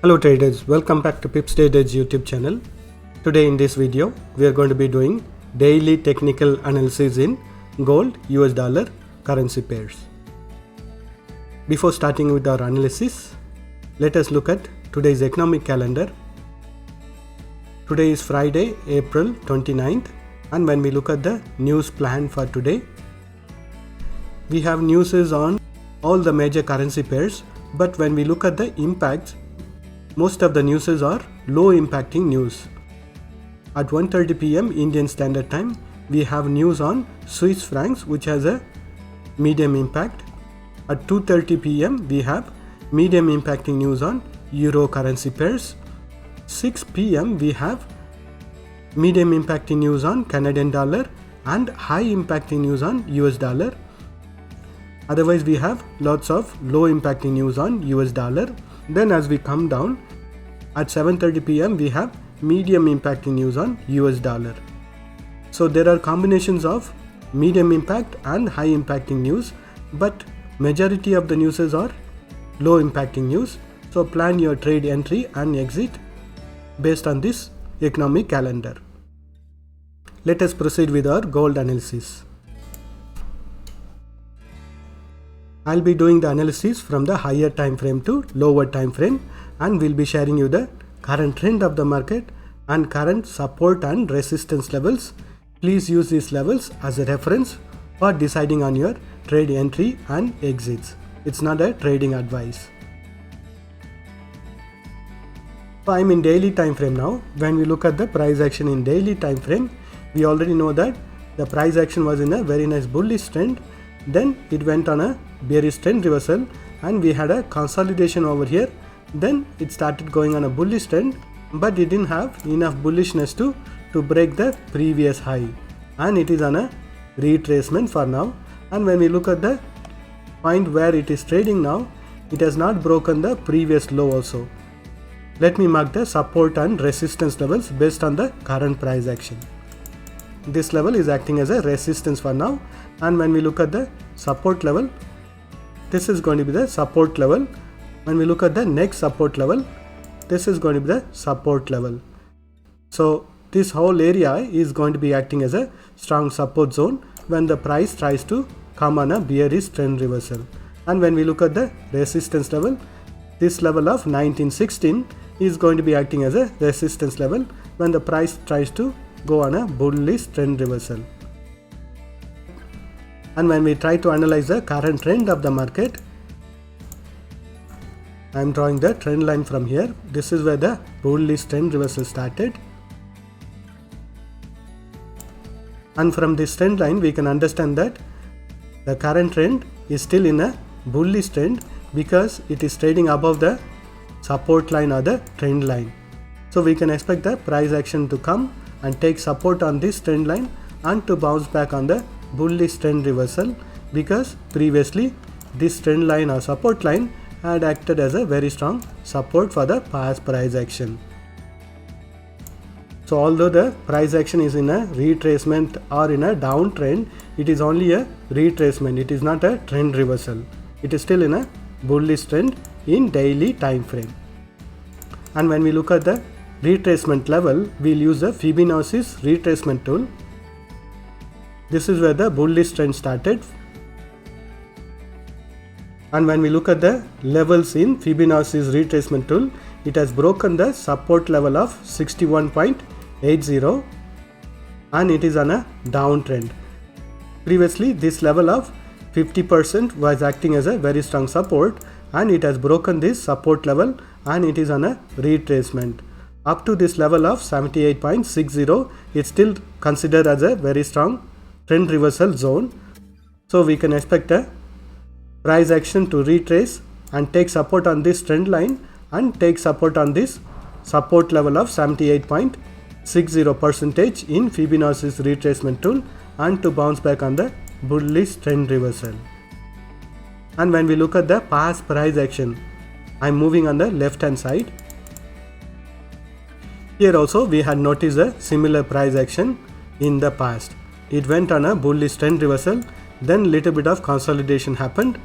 Hello traders, welcome back to Pips Traders YouTube channel. Today in this video, we are going to be doing daily technical analysis in gold, US dollar currency pairs. Before starting with our analysis, let us look at today's economic calendar. Today is Friday, April 29th, and when we look at the news plan for today, we have news on all the major currency pairs, but when we look at the impacts, most of the news are low impacting news. At 1:30 p.m. Indian Standard Time, we have news on Swiss francs which has a medium impact. At 2:30 p.m. we have medium impacting news on Euro currency pairs. 6 p.m. we have medium impacting news on Canadian dollar and high impacting news on US dollar. Otherwise we have lots of low impacting news on US dollar. Then as we come down, at 7:30 p.m. we have medium impacting news on US dollar. So there are combinations of medium impact and high impacting news, but majority of the news are low impacting news. So plan your trade entry and exit based on this economic calendar. Let us proceed with our gold analysis. I'll be doing the analysis from the higher time frame to lower time frame, and we'll be sharing you the current trend of the market and current support and resistance levels. Please use these levels as a reference for deciding on your trade entry and exits. It's not a trading advice. So I'm in daily time frame now. When we look at the price action in daily time frame, we already know that the price action was in a very nice bullish trend. Then it went on a bearish trend reversal and we had a consolidation over here. Then it started going on a bullish trend, but it didn't have enough bullishness to break the previous high, and it is on a retracement for now. And when we look at the point where it is trading now, it has not broken the previous low also. Let me mark the support and resistance levels based on the current price action. This level is acting as a resistance for now, and when we look at the support level, this is going to be the support level. When we look at the next support level, this is going to be the support level. So this whole area is going to be acting as a strong support zone when the price tries to come on a bearish trend reversal. And when we look at the resistance level, this level of 1916 is going to be acting as a resistance level when the price tries to go on a bullish trend reversal. And when we try to analyze the current trend of the market, I am drawing the trend line from here. This is where the bullish trend reversal started. And from this trend line, we can understand that the current trend is still in a bullish trend because it is trading above the support line or the trend line. So we can expect the price action to come and take support on this trend line and to bounce back on the bullish trend reversal, because previously this trend line or support line had acted as a very strong support for the past price action. So although the price action is in a retracement or in a downtrend, it is only a retracement. It is not a trend reversal. It is still in a bullish trend in daily time frame. And when we look at the retracement level, we'll use the Fibonacci's retracement tool. This is where the bullish trend started. And when we look at the levels in Fibonacci's retracement tool, it has broken the support level of 61.80 and it is on a downtrend. Previously, this level of 50% was acting as a very strong support, and it has broken this support level and it is on a retracement. Up to this level of 78.60, it's still considered as a very strong trend reversal zone. So we can expect a price action to retrace and take support on this trend line and take support on this support level of 78.60% in Fibonacci's retracement tool and to bounce back on the bullish trend reversal. And when we look at the past price action, I'm moving on the left hand side. Here also we had noticed a similar price action in the past. It went on a bullish trend reversal, then little bit of consolidation happened,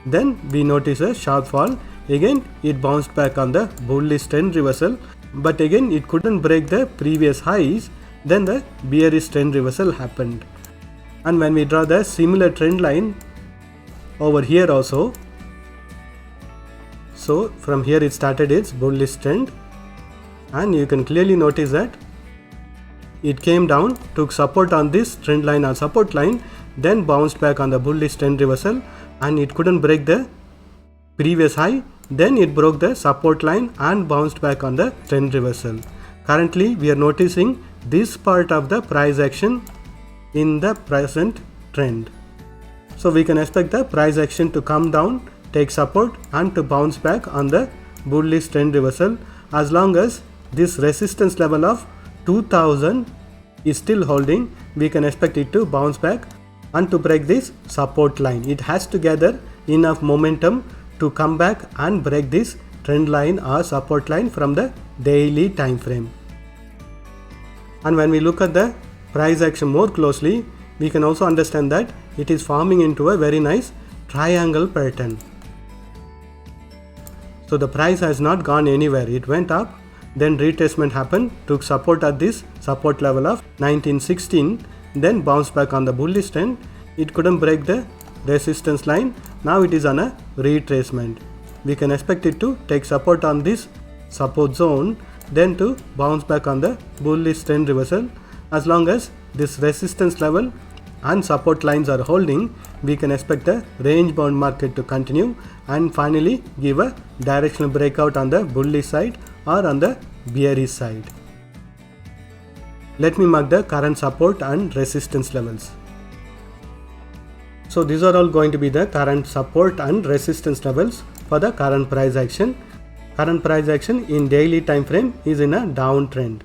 then we notice a sharp fall again it bounced back on the bullish trend reversal, but again it couldn't break the previous highs. Then the bearish trend reversal happened. And when we draw the similar trend line over here also, so from here it started its bullish trend, and you can clearly notice that it came down, took support on this trend line or support line, then bounced back on the bullish trend reversal, and it couldn't break the previous high. Then it broke the support line and bounced back on the trend reversal. Currently we are noticing this part of the price action in the present trend. So we can expect the price action to come down, take support, and to bounce back on the bullish trend reversal. As long as this resistance level of 2000 is still holding, we can expect it to bounce back and to break this support line. It has to gather enough momentum to come back and break this trend line or support line from the daily time frame. And when we look at the price action more closely, we can also understand that it is forming into a very nice triangle pattern. So the price has not gone anywhere. It went up, then retracement happened, took support at this support level of 1916, then bounced back on the bullish trend. It couldn't break the resistance line. Now it is on a retracement. We can expect it to take support on this support zone, then to bounce back on the bullish trend reversal. As long as this resistance level and support lines are holding, we can expect the range bound market to continue and finally give a directional breakout on the bullish side or on the bearish side. Let me mark the current support and resistance levels. So these are all going to be the current support and resistance levels for the current price action. Current price action in daily time frame is in a downtrend.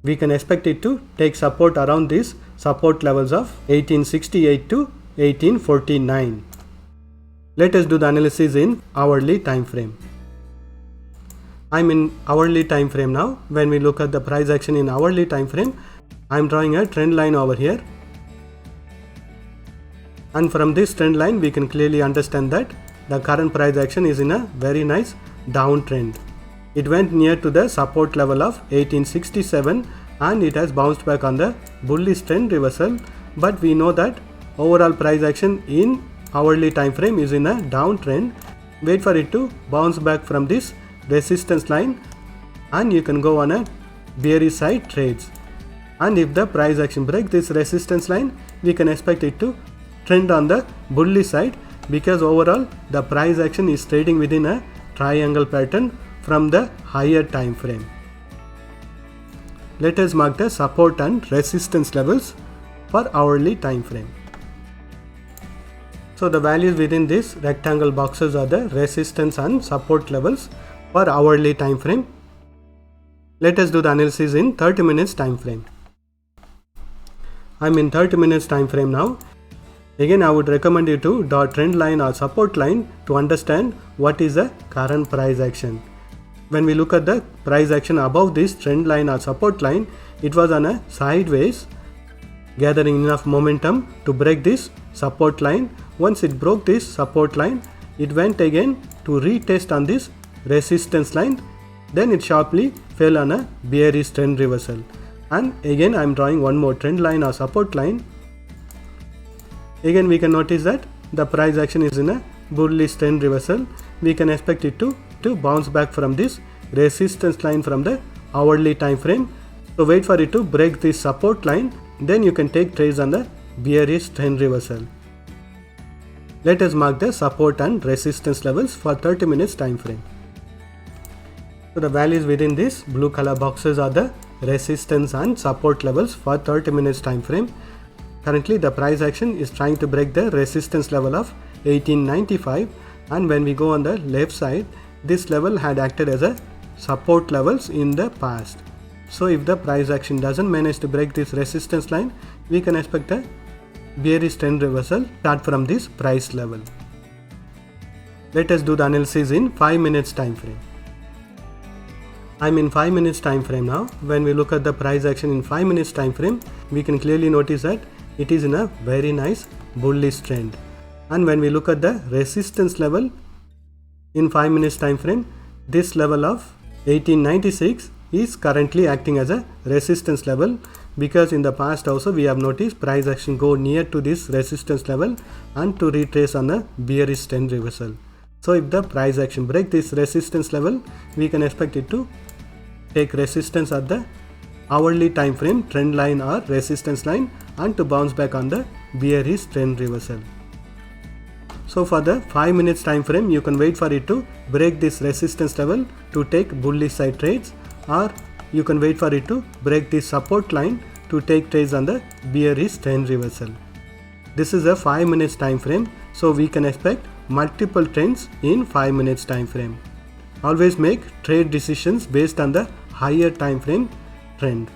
We can expect it to take support around these support levels of 1868 to 1849. Let us do the analysis in hourly time frame. I'm in hourly time frame now. When we look at the price action in hourly time frame, I'm drawing a trend line over here. And from this trend line, we can clearly understand that the current price action is in a very nice downtrend. It went near to the support level of 1867 and it has bounced back on the bullish trend reversal. But we know that overall price action in hourly time frame is in a downtrend. Wait for it to bounce back from this resistance line and you can go on a bearish side trades. And if the price action breaks this resistance line, we can expect it to trend on the bullish side, because overall the price action is trading within a triangle pattern from the higher time frame. Let us mark the support and resistance levels for hourly time frame. So the values within this rectangle boxes are the resistance and support levels for hourly time frame. Let us do the analysis in 30 minutes time frame. I'm in 30 minutes time frame now. Again, I would recommend you to draw trend line or support line to understand what is the current price action. When we look at the price action above this trend line or support line, it was on a sideways, gathering enough momentum to break this support line. Once it broke this support line, it went again to retest on this resistance line. Then it sharply fell on a bearish trend reversal. And again, I am drawing one more trend line or support line. Again, we can notice that the price action is in a bullish trend reversal. We can expect it to bounce back from this resistance line from the hourly time frame. So wait for it to break this support line, then you can take trades on the bearish trend reversal. Let us mark the support and resistance levels for 30 minutes time frame. So the values within this blue color boxes are the resistance and support levels for 30 minutes time frame. Currently the price action is trying to break the resistance level of 1895, and when we go on the left side, this level had acted as a support levels in the past. So if the price action doesn't manage to break this resistance line, we can expect a bearish trend reversal start from this price level. Let us do the analysis in 5 minutes time frame. I'm in 5 minutes time frame now. When we look at the price action in 5 minutes time frame, we can clearly notice that it is in a very nice bullish trend. And when we look at the resistance level In 5 minutes time frame, this level of 1896 is currently acting as a resistance level, because in the past also we have noticed price action go near to this resistance level and to retrace on a bearish trend reversal. So if the price action break this resistance level, we can expect it to take resistance at the hourly time frame trend line or resistance line and to bounce back on the bearish trend reversal. So for the 5 minutes time frame, you can wait for it to break this resistance level to take bullish side trades, or you can wait for it to break this support line to take trades on the bearish trend reversal. This is a 5 minutes time frame, so we can expect multiple trends in 5 minutes time frame. Always make trade decisions based on the higher time frame trend.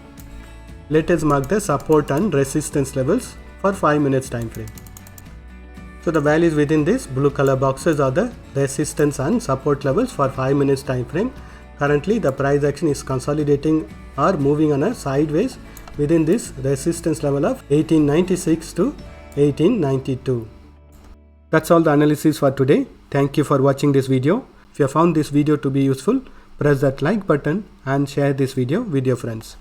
Let us mark the support and resistance levels for 5 minutes time frame. So the values within this blue color boxes are the resistance and support levels for 5 minutes time frame. Currently the price action is consolidating or moving on a sideways within this resistance level of 1896 to 1892. That's all the analysis for today. Thank you for watching this video. If you have found this video to be useful, press that like button and share this video with your friends.